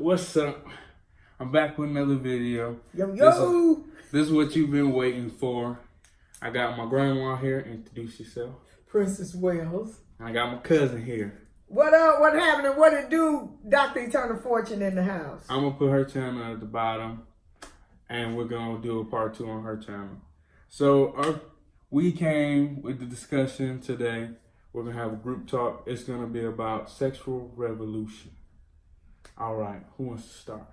What's up? I'm back with another video. Yo! This is what you've been waiting for. I got my grandma here. Introduce yourself. Princess Wells. I got my cousin here. What up? What happening? What it do? Dr. Eternal Fortune in the house. I'm going to put her channel at the bottom. And we're going to do a part 2 on her channel. So we came with the discussion today. We're going to have a group talk. It's going to be about sexual revolution. All right. Who wants to start?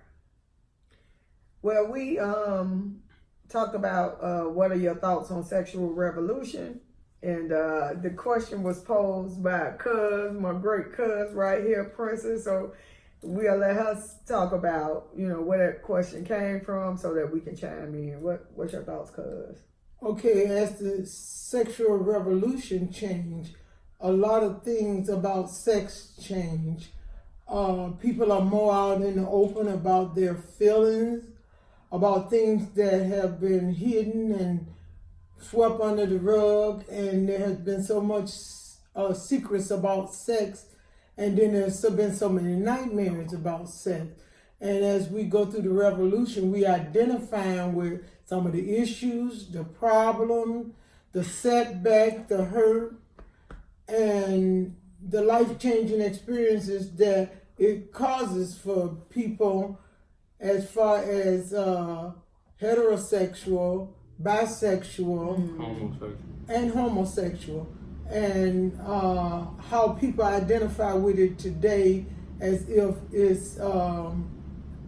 Well, we talked about what are your thoughts on sexual revolution. And the question was posed by my great cuz right here, Princess. So we'll let her talk about, where that question came from so that we can chime in. What's your thoughts, cuz? Okay, as the sexual revolution changed, a lot of things about sex change. People are more out in the open about their feelings, about things that have been hidden and swept under the rug, and there has been so much secrets about sex, and then there's been so many nightmares about sex. And as we go through the revolution, we identifying with some of the issues, the problem, the setback, the hurt, and the life-changing experiences that it causes for people as far as heterosexual, bisexual, homosexual, and how people identify with it today as if it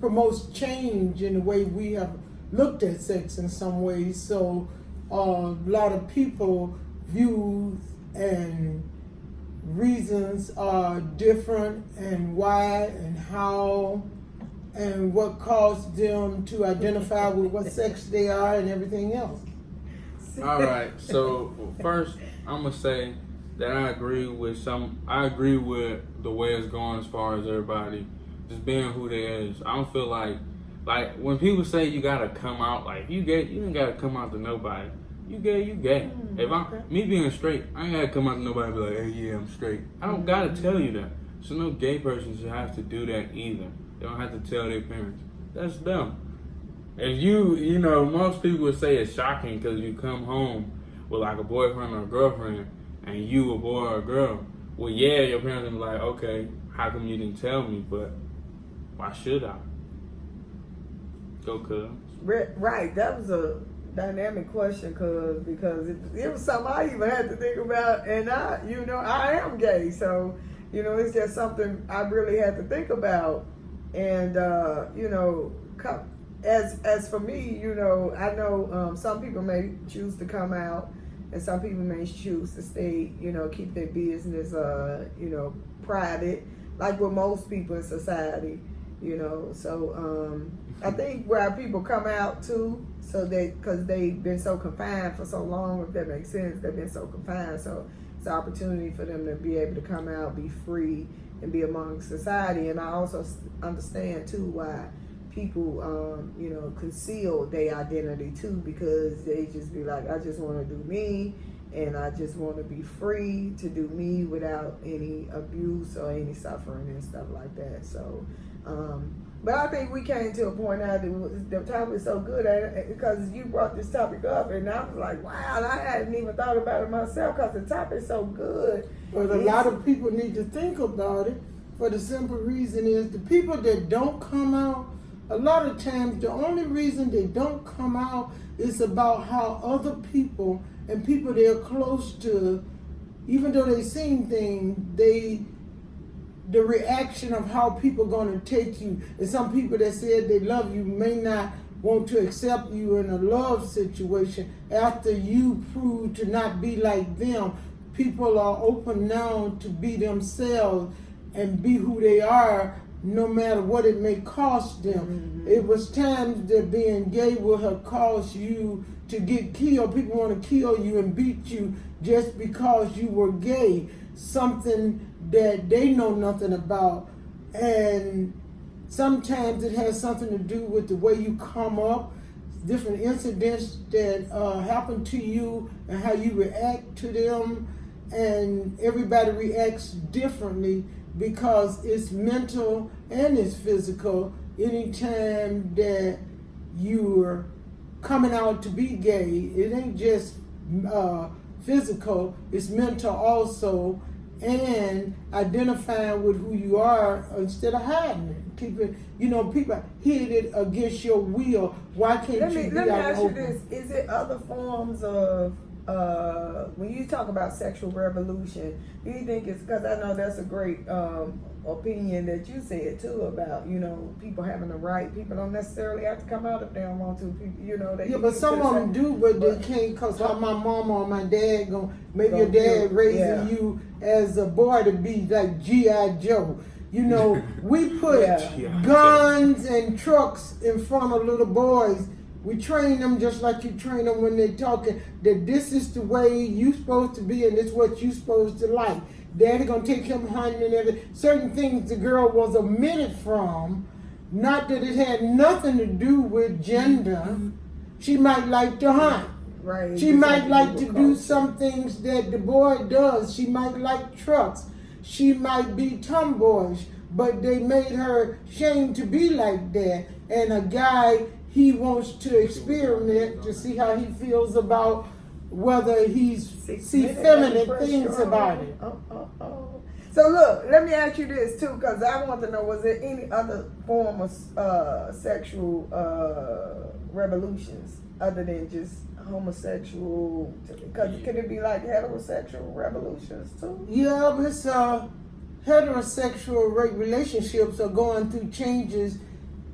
promotes change in the way we have looked at sex in some ways. So a lot of people views and reasons are different, and why and how and what caused them to identify with what sex they are and everything else. All right. So first, I'm gonna say that I agree with the way it's going as far as everybody just being who they is. I don't feel like when people say you gotta come out, like you gay, you ain't gotta come out to nobody. You gay, you gay. If me being straight, I ain't gotta come out to nobody and be like, hey, yeah, I'm straight. I don't gotta tell you that. So no gay person should have to do that either. They don't have to tell their parents. That's dumb. If most people would say it's shocking because you come home with like a boyfriend or a girlfriend and you a boy or a girl. Well, yeah, your parents will be like, okay, how come you didn't tell me? But why should I? Go, cuz. Right, that was a dynamic question, because it was something I even had to think about, and I am gay, so it's just something I really had to think about, and as for me, I know some people may choose to come out, and some people may choose to stay, keep their business, private, like with most people in society, so I think where people come out too, because they've been so confined for so long, if that makes sense, they've been so confined, so it's an opportunity for them to be able to come out, be free, and be among society. And I also understand too why people, conceal their identity too, because they just be like, I just want to do me, and I just want to be free to do me without any abuse or any suffering and stuff like that. So, but I think we came to a point now that the topic is so good because you brought this topic up, and I was like, wow, I hadn't even thought about it myself because the topic is so good. But a lot of people need to think about it for the simple reason is the people that don't come out, a lot of times the only reason they don't come out is about how other people and people they're close to, even though they seen things, the reaction of how people going to take you. And some people that said they love you may not want to accept you in a love situation after you prove to not be like them. People are open now to be themselves and be who they are, no matter what it may cost them. Mm-hmm. It was times that being gay would have caused you to get killed. People want to kill you and beat you just because you were gay. Something that they know nothing about. And sometimes it has something to do with the way you come up, different incidents that happen to you and how you react to them. and everybody reacts differently because it's mental and it's physical. Anytime that you're coming out to be gay, it ain't just physical, it's mental also, and identifying with who you are instead of hiding it. People hid it against your will. Why can't Let you me be out ask you open? this: is it other forms of when you talk about sexual revolution? Do you think it's because I know that's a great opinion that you said too about people having the right. People don't necessarily have to come out if they don't want to. People, they Yeah, but some of them do, but they can't because how my mama or my dad maybe your dad raising you as a boy to be like G.I. Joe. We put guns and trucks in front of little boys. We train them just like you train them when they're talking, that this is the way you supposed to be and this is what you supposed to like. Daddy gonna take him hunting and everything. Certain things the girl was omitted from, not that it had nothing to do with gender. She might like to hunt. Right. She might like to do some things that the boy does. She might like trucks. She might be tomboyish, but they made her ashamed to be like that. And a guy, he wants to experiment to see how he feels about whether he's see feminine things about it. So look, let me ask you this too, because I want to know: was there any other form of sexual revolutions other than just homosexual? Because can it be like heterosexual revolutions too? Yeah, but it's heterosexual relationships are going through changes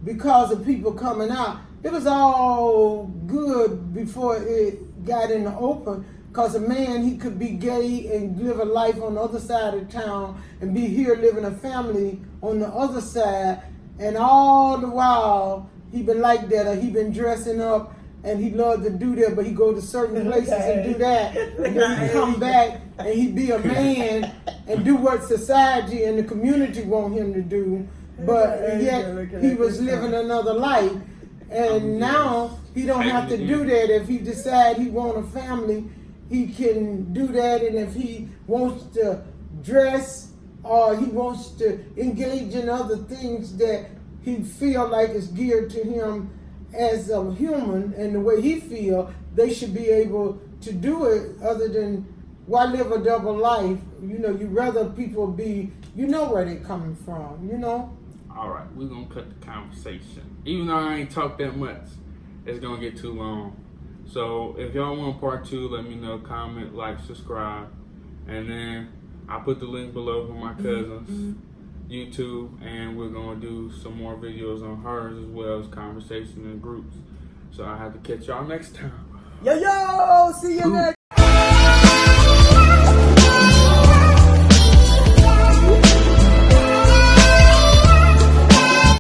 because of people coming out. It was all good before it got in the open, because a man, he could be gay and live a life on the other side of town and be here living a family on the other side, and all the while he been like that, or he been dressing up and he loved to do that, but he go to certain places and do that, and then he come back and he be a man and do what society and the community want him to do, but yet he was living another life. And now he don't have to do that. If he decide he want a family, he can do that. And if he wants to dress or he wants to engage in other things that he feel like is geared to him as a human and the way he feel, they should be able to do it. Other than why live a double life? You rather people be, where they coming from, All right, we're going to cut the conversation. Even though I ain't talked that much, it's going to get too long. So if y'all want part 2, let me know. Comment, like, subscribe. And then I'll put the link below for my cousin's YouTube. And we're going to do some more videos on hers as well as conversation in groups. So I have to catch y'all next time. Yo, see you next